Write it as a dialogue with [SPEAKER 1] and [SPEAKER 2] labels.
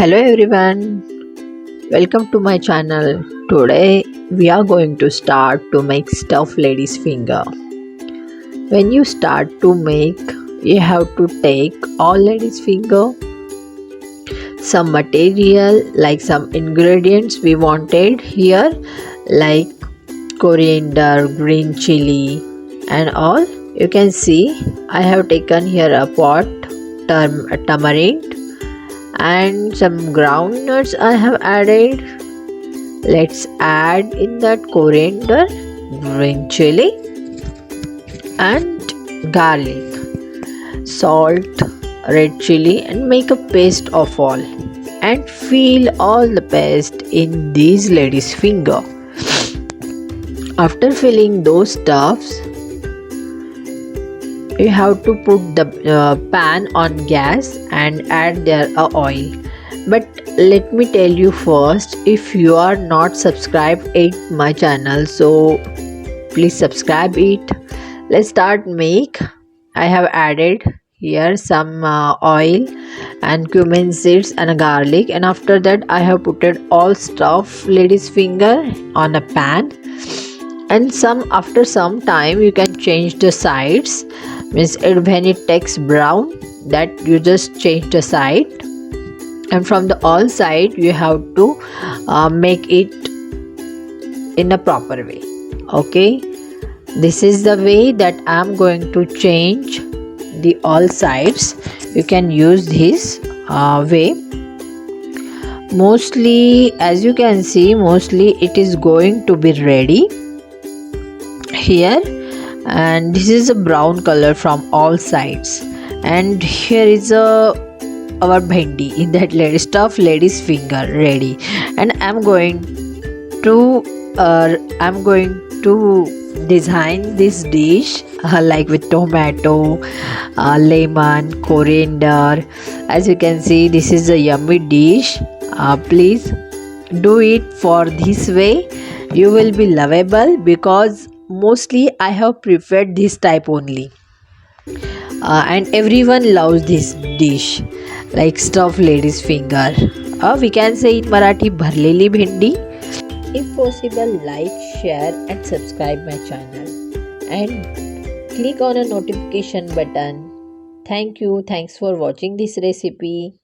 [SPEAKER 1] Hello everyone, welcome to my channel. Today we are going to start to make stuffed lady's finger. When you start to make, you have to take all lady's finger, some material like some ingredients we wanted here like coriander, green chili and all. You can see I have taken here a pot, tamarind and some groundnuts I have added. Let's add in that coriander, green chili and garlic, salt, red chili and make a paste of all and fill all the paste in these lady's finger. After filling those stuffs, you have to put the pan on gas and add there oil. But let me tell you first, if you are not subscribed it my channel, so please subscribe it. Let's start make. I have added here some oil and cumin seeds and a garlic, and after that I have put it all stuff lady's finger on a pan, and after some time you can change the sides. Means when it takes brown, that you just change the side, and from the all side you have to make it in a proper way. Okay, this is the way that I am going to change the all sides. You can use this way. Mostly, as you can see, mostly it is going to be ready here, and this is a brown color from all sides, and here is our bhendi in that stuffed lady's finger ready. And I'm going to design this dish like with tomato, lemon, coriander. As you can see, this is a yummy dish. Please do it for this way, you will be lovable, because mostly I have preferred this type only, and everyone loves this dish like stuffed lady's finger. We can say in Marathi bharleli bhendi. If possible, like, share and subscribe my channel and click on a notification button. Thank you. Thanks for watching this recipe.